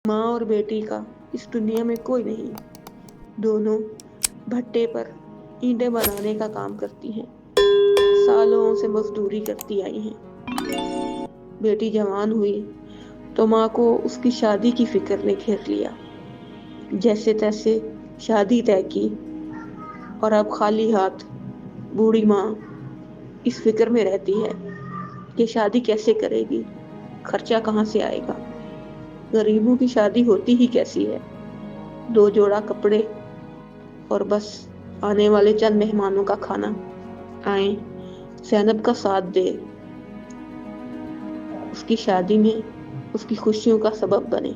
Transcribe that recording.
ماں اور بیٹی کا اس دنیا میں کوئی نہیں. دونوں بھٹے پر اینٹیں بنانے کا کام کرتی ہیں. سالوں سے مزدوری کرتی آئی ہیں. بیٹی جوان ہوئی تو ماں کو اس کی شادی کی فکر نے گھیر لیا. جیسے تیسے شادی طے کی اور اب خالی ہاتھ بوڑھی ماں اس فکر میں رہتی ہے کہ شادی کیسے کرے گی، خرچہ کہاں سے آئے گا. غریبوں کی شادی ہوتی ہی کیسی ہے؟ 2 جوڑا کپڑے اور بس آنے والے چند مہمانوں کا کھانا. آئیں زینب کا ساتھ دے، اس کی شادی میں اس کی خوشیوں کا سبب بنے.